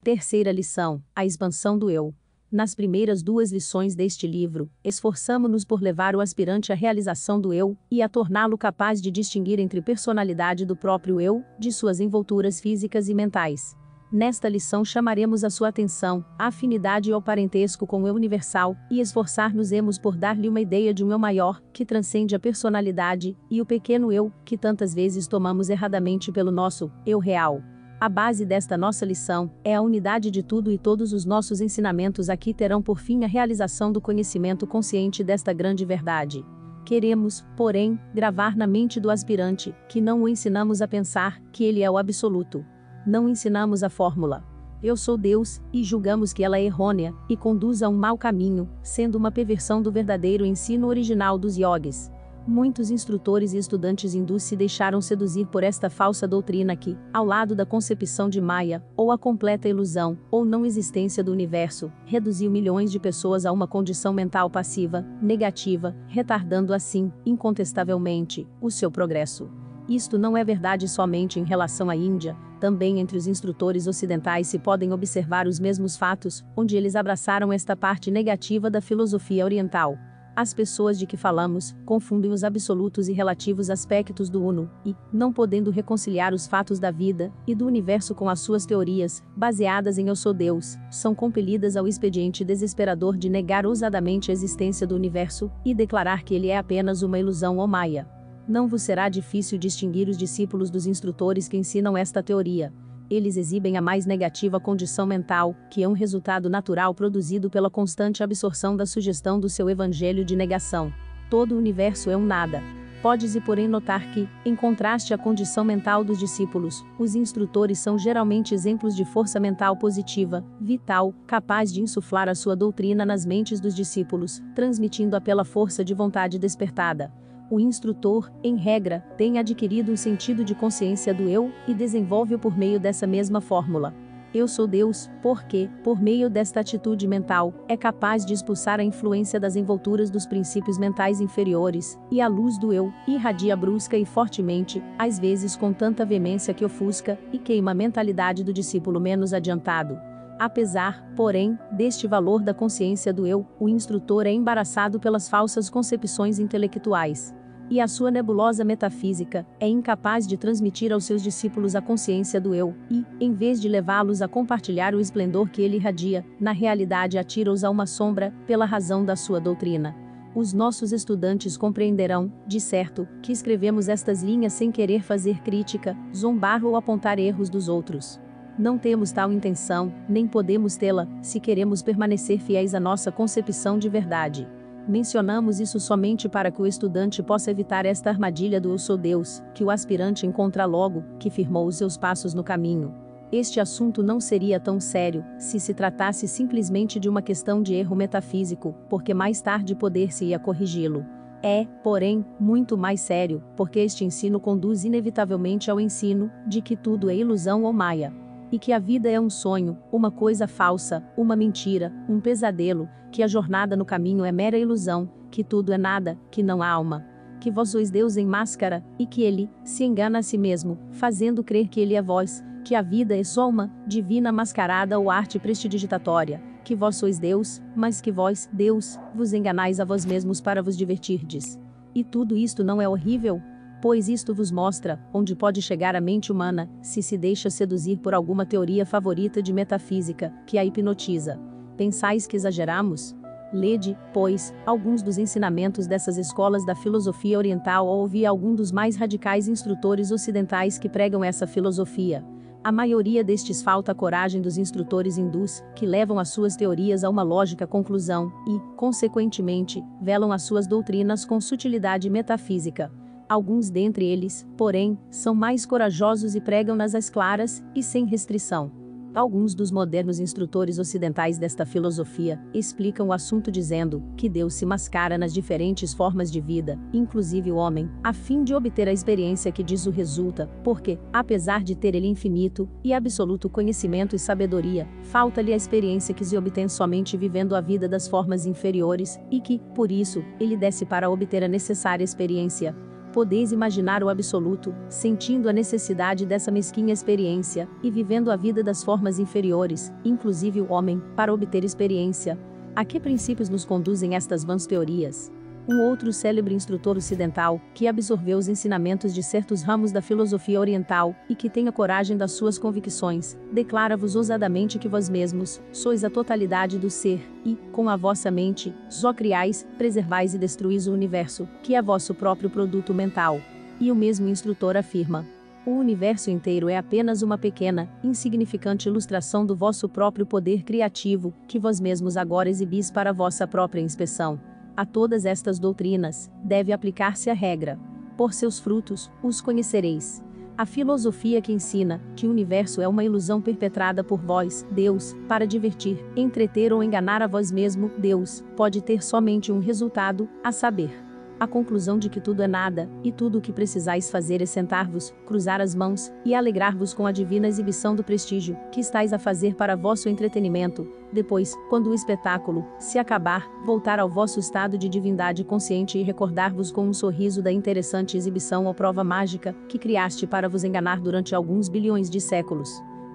Terceira lição: a expansão do eu. Nas primeiras duas lições deste livro, esforçamo-nos por levar o aspirante à realização do eu, e a torná-lo capaz de distinguir entre personalidade do próprio eu, de suas envolturas físicas e mentais. Nesta lição chamaremos a sua atenção, à afinidade ou parentesco com o eu universal, e esforçar-nos-emos por dar-lhe uma ideia de um eu maior, que transcende a personalidade, e o pequeno eu, que tantas vezes tomamos erradamente pelo nosso eu real. A base desta nossa lição é a unidade de tudo, e todos os nossos ensinamentos aqui terão por fim a realização do conhecimento consciente desta grande verdade. Queremos, porém, gravar na mente do aspirante, que não o ensinamos a pensar, que ele é o absoluto. Não ensinamos a fórmula "Eu sou Deus", e julgamos que ela é errônea, e conduz a um mau caminho, sendo uma perversão do verdadeiro ensino original dos yogis. Muitos instrutores e estudantes hindus se deixaram seduzir por esta falsa doutrina que, ao lado da concepção de Maya, ou a completa ilusão, ou não existência do universo, reduziu milhões de pessoas a uma condição mental passiva, negativa, retardando assim, incontestavelmente, o seu progresso. Isto não é verdade somente em relação à Índia, também entre os instrutores ocidentais se podem observar os mesmos fatos, onde eles abraçaram esta parte negativa da filosofia oriental. As pessoas de que falamos confundem os absolutos e relativos aspectos do Uno, e, não podendo reconciliar os fatos da vida e do universo com as suas teorias, baseadas em "Eu sou Deus", são compelidas ao expediente desesperador de negar ousadamente a existência do universo, e declarar que ele é apenas uma ilusão ou maia. Não vos será difícil distinguir os discípulos dos instrutores que ensinam esta teoria. Eles exibem a mais negativa condição mental, que é um resultado natural produzido pela constante absorção da sugestão do seu evangelho de negação. Todo o universo é um nada. Pode-se, porém, notar que, em contraste à condição mental dos discípulos, os instrutores são geralmente exemplos de força mental positiva, vital, capaz de insuflar a sua doutrina nas mentes dos discípulos, transmitindo-a pela força de vontade despertada. O instrutor, em regra, tem adquirido um sentido de consciência do eu, e desenvolve-o por meio dessa mesma fórmula. Eu sou Deus, porque, por meio desta atitude mental, é capaz de expulsar a influência das envolturas dos princípios mentais inferiores, e a luz do eu irradia brusca e fortemente, às vezes com tanta veemência que ofusca e queima a mentalidade do discípulo menos adiantado. Apesar, porém, deste valor da consciência do eu, o instrutor é embaraçado pelas falsas concepções intelectuais. E a sua nebulosa metafísica é incapaz de transmitir aos seus discípulos a consciência do eu, e, em vez de levá-los a compartilhar o esplendor que ele irradia, na realidade atira-os a uma sombra, pela razão da sua doutrina. Os nossos estudantes compreenderão, de certo, que escrevemos estas linhas sem querer fazer crítica, zombar ou apontar erros dos outros. Não temos tal intenção, nem podemos tê-la, se queremos permanecer fiéis à nossa concepção de verdade. Mencionamos isso somente para que o estudante possa evitar esta armadilha do "Eu sou Deus", que o aspirante encontra logo que firmou os seus passos no caminho. Este assunto não seria tão sério, se se tratasse simplesmente de uma questão de erro metafísico, porque mais tarde poder-se-ia corrigi-lo. É, porém, muito mais sério, porque este ensino conduz inevitavelmente ao ensino de que tudo é ilusão ou maia. E que a vida é um sonho, uma coisa falsa, uma mentira, um pesadelo, que a jornada no caminho é mera ilusão, que tudo é nada, que não há alma. Que vós sois Deus em máscara, e que ele se engana a si mesmo, fazendo crer que ele é vós, que a vida é só uma divina mascarada ou arte prestidigitatória, que vós sois Deus, mas que vós, Deus, vos enganais a vós mesmos para vos divertirdes. E tudo isto não é horrível? Pois isto vos mostra onde pode chegar a mente humana, se deixa seduzir por alguma teoria favorita de metafísica, que a hipnotiza. Pensais que exageramos? Lede, pois, alguns dos ensinamentos dessas escolas da filosofia oriental ou ouvi algum dos mais radicais instrutores ocidentais que pregam essa filosofia. A maioria destes falta a coragem dos instrutores hindus, que levam as suas teorias a uma lógica conclusão, e, consequentemente, velam as suas doutrinas com sutilidade metafísica. Alguns dentre eles, porém, são mais corajosos e pregam-nas às claras, e sem restrição. Alguns dos modernos instrutores ocidentais desta filosofia explicam o assunto dizendo que Deus se mascara nas diferentes formas de vida, inclusive o homem, a fim de obter a experiência que disso resulta, porque, apesar de ter ele infinito e absoluto conhecimento e sabedoria, falta-lhe a experiência que se obtém somente vivendo a vida das formas inferiores, e que, por isso, ele desce para obter a necessária experiência. Podeis imaginar o absoluto, sentindo a necessidade dessa mesquinha experiência, e vivendo a vida das formas inferiores, inclusive o homem, para obter experiência. A que princípios nos conduzem estas vãs teorias? Um outro célebre instrutor ocidental, que absorveu os ensinamentos de certos ramos da filosofia oriental, e que tem a coragem das suas convicções, declara-vos ousadamente que vós mesmos sois a totalidade do ser, e, com a vossa mente, só criais, preservais e destruís o universo, que é vosso próprio produto mental. E o mesmo instrutor afirma: o universo inteiro é apenas uma pequena, insignificante ilustração do vosso próprio poder criativo, que vós mesmos agora exibis para vossa própria inspeção. A todas estas doutrinas, deve aplicar-se a regra: por seus frutos, os conhecereis. A filosofia que ensina que o universo é uma ilusão perpetrada por vós, Deus, para divertir, entreter ou enganar a vós mesmo, Deus, pode ter somente um resultado, a saber, a conclusão de que tudo é nada, e tudo o que precisais fazer é sentar-vos, cruzar as mãos, e alegrar-vos com a divina exibição do prestígio, que estáis a fazer para vosso entretenimento. Depois, quando o espetáculo se acabar, voltar ao vosso estado de divindade consciente e recordar-vos com um sorriso da interessante exibição ou prova mágica, que criaste para vos enganar durante alguns bilhões de séculos.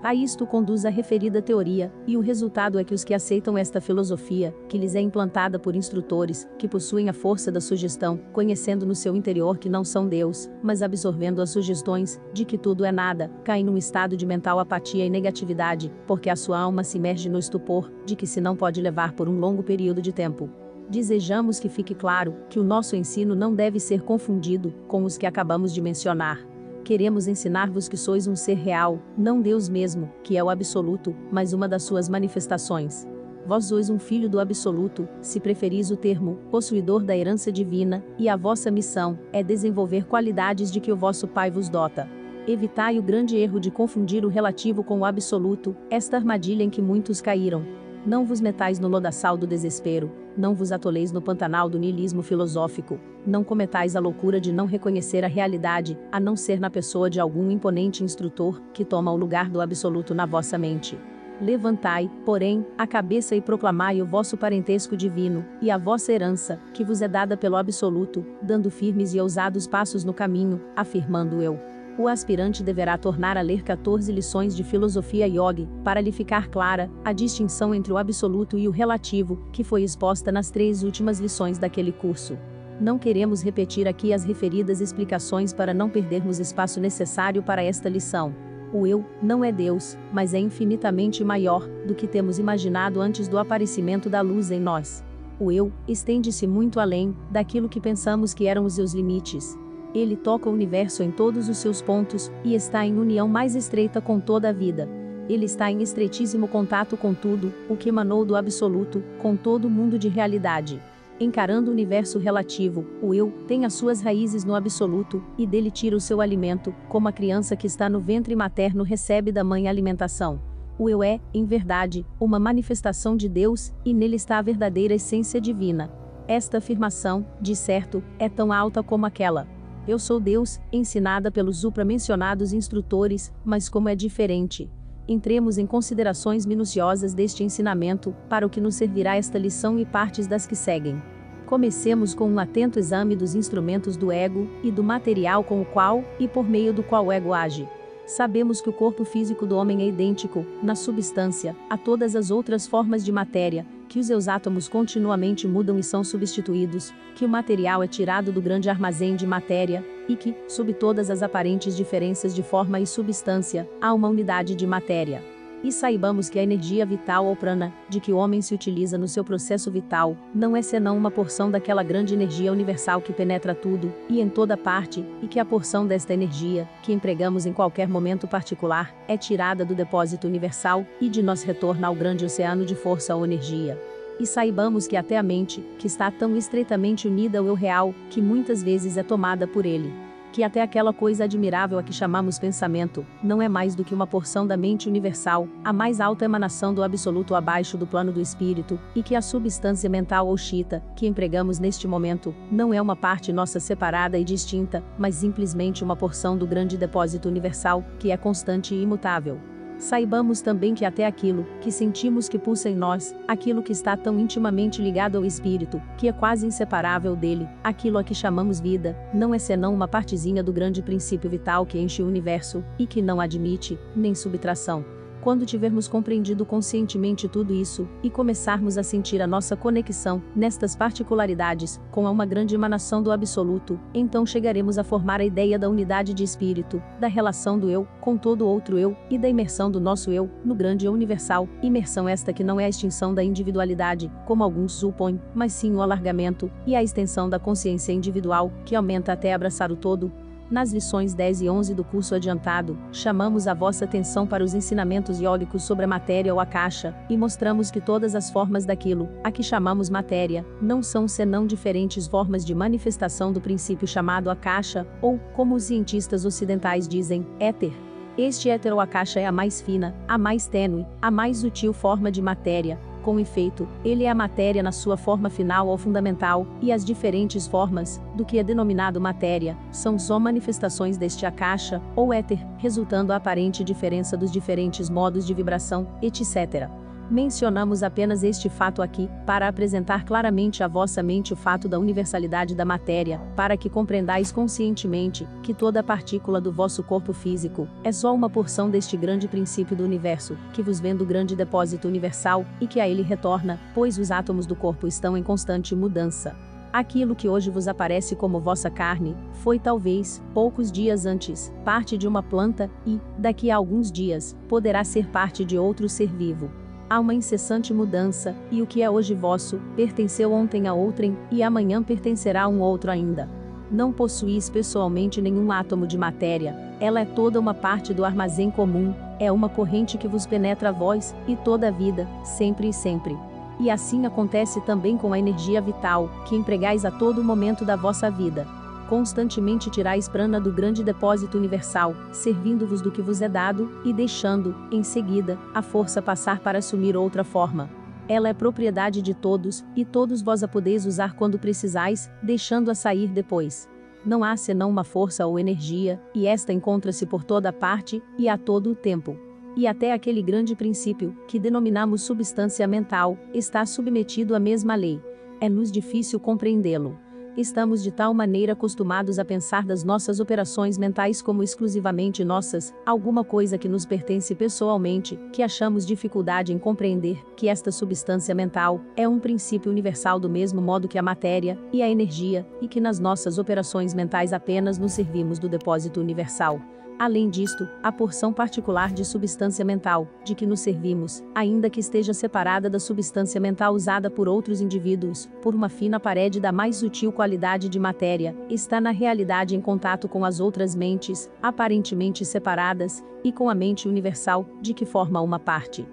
A isto conduz a referida teoria, e o resultado é que os que aceitam esta filosofia, que lhes é implantada por instrutores, que possuem a força da sugestão, conhecendo no seu interior que não são Deus, mas absorvendo as sugestões, de que tudo é nada, caem num estado de mental apatia e negatividade, porque a sua alma se imerge no estupor, de que se não pode levar por um longo período de tempo. Desejamos que fique claro, que o nosso ensino não deve ser confundido com os que acabamos de mencionar. Queremos ensinar-vos que sois um ser real, não Deus mesmo, que é o absoluto, mas uma das suas manifestações. Vós sois um filho do absoluto, se preferis o termo, possuidor da herança divina, e a vossa missão é desenvolver qualidades de que o vosso Pai vos dota. Evitai o grande erro de confundir o relativo com o absoluto, esta armadilha em que muitos caíram. Não vos metais no lodaçal do desespero, não vos atoleis no pantanal do niilismo filosófico, não cometais a loucura de não reconhecer a realidade, a não ser na pessoa de algum imponente instrutor, que toma o lugar do absoluto na vossa mente. Levantai, porém, a cabeça e proclamai o vosso parentesco divino, e a vossa herança, que vos é dada pelo absoluto, dando firmes e ousados passos no caminho, afirmando eu. O aspirante deverá tornar a ler 14 lições de filosofia yogi, para lhe ficar clara a distinção entre o absoluto e o relativo, que foi exposta nas 3 últimas lições daquele curso. Não queremos repetir aqui as referidas explicações para não perdermos espaço necessário para esta lição. O eu não é Deus, mas é infinitamente maior do que temos imaginado antes do aparecimento da luz em nós. O eu estende-se muito além daquilo que pensamos que eram os seus limites. Ele toca o universo em todos os seus pontos, e está em união mais estreita com toda a vida. Ele está em estreitíssimo contato com tudo, o que emanou do absoluto, com todo o mundo de realidade. Encarando o universo relativo, o eu tem as suas raízes no absoluto, e dele tira o seu alimento, como a criança que está no ventre materno recebe da mãe a alimentação. O eu é, em verdade, uma manifestação de Deus, e nele está a verdadeira essência divina. Esta afirmação, de certo, é tão alta como aquela: eu sou Deus, ensinada pelos supramencionados instrutores, mas como é diferente. Entremos em considerações minuciosas deste ensinamento, para o que nos servirá esta lição e partes das que seguem. Comecemos com um atento exame dos instrumentos do ego, e do material com o qual, e por meio do qual o ego age. Sabemos que o corpo físico do homem é idêntico, na substância, a todas as outras formas de matéria, que os seus átomos continuamente mudam e são substituídos, que o material é tirado do grande armazém de matéria, e que, sob todas as aparentes diferenças de forma e substância, há uma unidade de matéria. E saibamos que a energia vital ou prana, de que o homem se utiliza no seu processo vital, não é senão uma porção daquela grande energia universal que penetra tudo, e em toda parte, e que a porção desta energia, que empregamos em qualquer momento particular, é tirada do depósito universal, e de nós retorna ao grande oceano de força ou energia. E saibamos que até a mente, que está tão estreitamente unida ao eu real, que muitas vezes é tomada por ele, que até aquela coisa admirável a que chamamos pensamento, não é mais do que uma porção da mente universal, a mais alta emanação do absoluto abaixo do plano do espírito, e que a substância mental ou chita, que empregamos neste momento, não é uma parte nossa separada e distinta, mas simplesmente uma porção do grande depósito universal, que é constante e imutável. Saibamos também que até aquilo que sentimos que pulsa em nós, aquilo que está tão intimamente ligado ao espírito, que é quase inseparável dele, aquilo a que chamamos vida, não é senão uma partezinha do grande princípio vital que enche o universo, e que não admite nem subtração. Quando tivermos compreendido conscientemente tudo isso, e começarmos a sentir a nossa conexão, nestas particularidades, com uma grande emanação do absoluto, então chegaremos a formar a ideia da unidade de espírito, da relação do eu, com todo outro eu, e da imersão do nosso eu, no grande eu universal, imersão esta que não é a extinção da individualidade, como alguns supõem, mas sim o alargamento, e a extensão da consciência individual, que aumenta até abraçar o todo. Nas lições 10 e 11 do curso adiantado, chamamos a vossa atenção para os ensinamentos iógicos sobre a matéria ou a caixa, e mostramos que todas as formas daquilo, a que chamamos matéria, não são senão diferentes formas de manifestação do princípio chamado a caixa, ou, como os cientistas ocidentais dizem, éter. Este éter ou a caixa é a mais fina, a mais tênue, a mais sutil forma de matéria. Com efeito, ele é a matéria na sua forma final ou fundamental, e as diferentes formas, do que é denominado matéria, são só manifestações deste a caixa, ou éter, resultando a aparente diferença dos diferentes modos de vibração, etc. Mencionamos apenas este fato aqui, para apresentar claramente à vossa mente o fato da universalidade da matéria, para que compreendais conscientemente, que toda partícula do vosso corpo físico, é só uma porção deste grande princípio do universo, que vos vem do grande depósito universal, e que a ele retorna, pois os átomos do corpo estão em constante mudança. Aquilo que hoje vos aparece como vossa carne, foi talvez, poucos dias antes, parte de uma planta, e, daqui a alguns dias, poderá ser parte de outro ser vivo. Há uma incessante mudança, e o que é hoje vosso, pertenceu ontem a outrem, e amanhã pertencerá a um outro ainda. Não possuís pessoalmente nenhum átomo de matéria, ela é toda uma parte do armazém comum, é uma corrente que vos penetra a vós, e toda a vida, sempre e sempre. E assim acontece também com a energia vital, que empregais a todo momento da vossa vida. Constantemente tirais prana do grande depósito universal, servindo-vos do que vos é dado, e deixando, em seguida, a força passar para assumir outra forma. Ela é propriedade de todos, e todos vós a podeis usar quando precisais, deixando-a sair depois. Não há senão uma força ou energia, e esta encontra-se por toda parte, e a todo o tempo. E até aquele grande princípio, que denominamos substância mental, está submetido à mesma lei. É-nos difícil compreendê-lo. Estamos de tal maneira acostumados a pensar das nossas operações mentais como exclusivamente nossas, alguma coisa que nos pertence pessoalmente, que achamos dificuldade em compreender que esta substância mental é um princípio universal do mesmo modo que a matéria e a energia, e que nas nossas operações mentais apenas nos servimos do depósito universal. Além disto, a porção particular de substância mental, de que nos servimos, ainda que esteja separada da substância mental usada por outros indivíduos, por uma fina parede da mais sutil qualidade de matéria, está na realidade em contato com as outras mentes, aparentemente separadas, e com a mente universal, de que forma uma parte.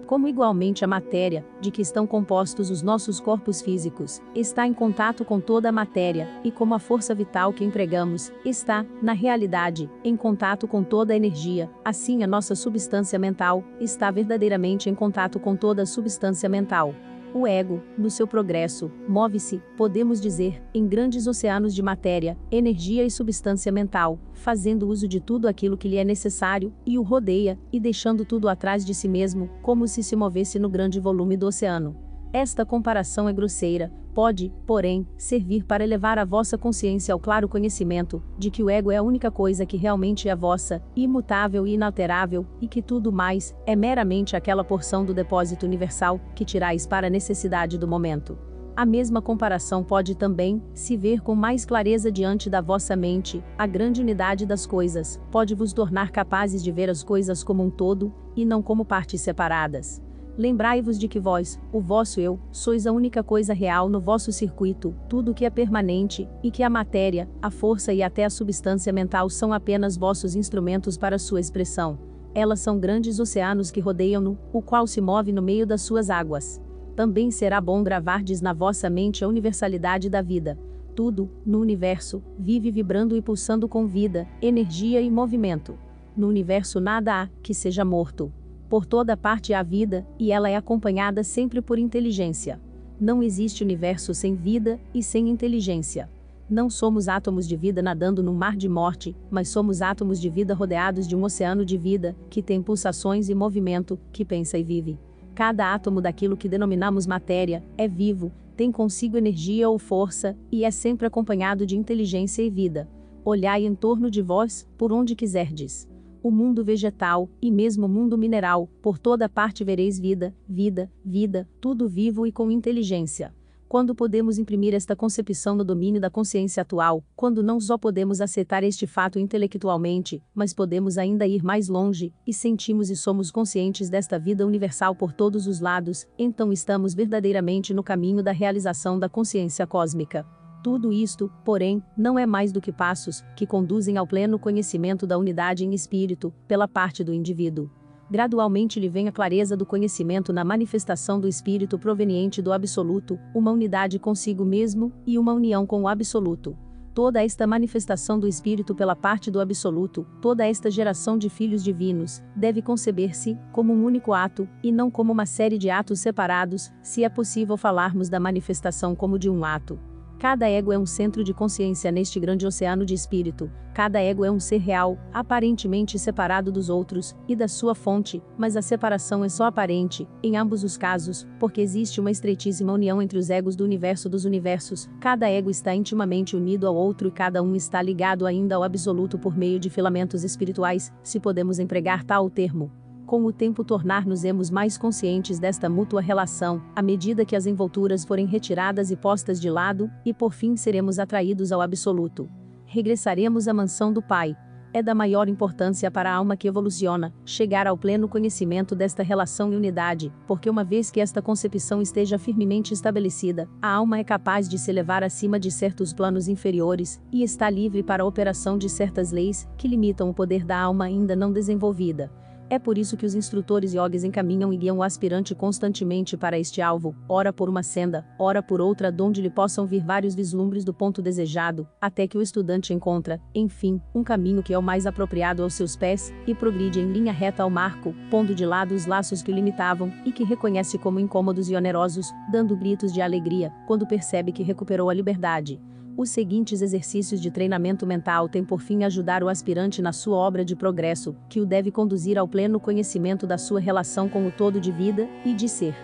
Como igualmente a matéria, de que estão compostos os nossos corpos físicos, está em contato com toda a matéria, e como a força vital que empregamos, está, na realidade, em contato com toda a energia, assim a nossa substância mental, está verdadeiramente em contato com toda a substância mental. O ego, no seu progresso, move-se, podemos dizer, em grandes oceanos de matéria, energia e substância mental, fazendo uso de tudo aquilo que lhe é necessário, e o rodeia, e deixando tudo atrás de si mesmo, como se movesse no grande volume do oceano. Esta comparação é grosseira, pode, porém, servir para elevar a vossa consciência ao claro conhecimento, de que o ego é a única coisa que realmente é vossa, imutável e inalterável, e que tudo mais, é meramente aquela porção do depósito universal, que tirais para a necessidade do momento. A mesma comparação pode também, se ver com mais clareza diante da vossa mente, a grande unidade das coisas, pode vos tornar capazes de ver as coisas como um todo, e não como partes separadas. Lembrai-vos de que vós, o vosso eu, sois a única coisa real no vosso circuito, tudo que é permanente, e que a matéria, a força e até a substância mental são apenas vossos instrumentos para sua expressão. Elas são grandes oceanos que rodeiam-no, o qual se move no meio das suas águas. Também será bom gravardes na vossa mente a universalidade da vida. Tudo, no universo, vive vibrando e pulsando com vida, energia e movimento. No universo nada há que seja morto. Por toda parte há vida, e ela é acompanhada sempre por inteligência. Não existe universo sem vida e sem inteligência. Não somos átomos de vida nadando num mar de morte, mas somos átomos de vida rodeados de um oceano de vida, que tem pulsações e movimento, que pensa e vive. Cada átomo daquilo que denominamos matéria é vivo, tem consigo energia ou força, e é sempre acompanhado de inteligência e vida. Olhai em torno de vós, por onde quiserdes. O mundo vegetal, e mesmo o mundo mineral, por toda parte vereis vida, vida, vida, tudo vivo e com inteligência. Quando podemos imprimir esta concepção no domínio da consciência atual, quando não só podemos aceitar este fato intelectualmente, mas podemos ainda ir mais longe, e sentimos e somos conscientes desta vida universal por todos os lados, então estamos verdadeiramente no caminho da realização da consciência cósmica. Tudo isto, porém, não é mais do que passos, que conduzem ao pleno conhecimento da unidade em espírito, pela parte do indivíduo. Gradualmente lhe vem a clareza do conhecimento na manifestação do espírito proveniente do absoluto, uma unidade consigo mesmo, e uma união com o absoluto. Toda esta manifestação do espírito pela parte do absoluto, toda esta geração de filhos divinos, deve conceber-se como um único ato, e não como uma série de atos separados, se é possível falarmos da manifestação como de um ato. Cada ego é um centro de consciência neste grande oceano de espírito, cada ego é um ser real, aparentemente separado dos outros, e da sua fonte, mas a separação é só aparente, em ambos os casos, porque existe uma estreitíssima união entre os egos do universo dos universos, cada ego está intimamente unido ao outro e cada um está ligado ainda ao absoluto por meio de filamentos espirituais, se podemos empregar tal termo. Com o tempo tornar-nos-emos mais conscientes desta mútua relação, à medida que as envolturas forem retiradas e postas de lado, e por fim seremos atraídos ao absoluto. Regressaremos à mansão do Pai. É da maior importância para a alma que evoluciona, chegar ao pleno conhecimento desta relação e unidade, porque uma vez que esta concepção esteja firmemente estabelecida, a alma é capaz de se elevar acima de certos planos inferiores, e está livre para a operação de certas leis, que limitam o poder da alma ainda não desenvolvida. É por isso que os instrutores yogis encaminham e guiam o aspirante constantemente para este alvo, ora por uma senda, ora por outra donde lhe possam vir vários vislumbres do ponto desejado, até que o estudante encontra, enfim, um caminho que é o mais apropriado aos seus pés, e progride em linha reta ao marco, pondo de lado os laços que o limitavam, e que reconhece como incômodos e onerosos, dando gritos de alegria, quando percebe que recuperou a liberdade. Os seguintes exercícios de treinamento mental têm por fim ajudar o aspirante na sua obra de progresso, que o deve conduzir ao pleno conhecimento da sua relação com o todo de vida e de ser.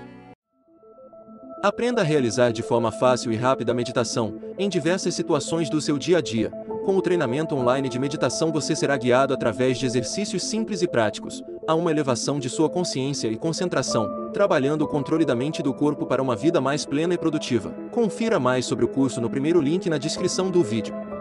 Aprenda a realizar de forma fácil e rápida a meditação, em diversas situações do seu dia a dia. Com o treinamento online de meditação você será guiado através de exercícios simples e práticos, a uma elevação de sua consciência e concentração, trabalhando o controle da mente e do corpo para uma vida mais plena e produtiva. Confira mais sobre o curso no primeiro link na descrição do vídeo.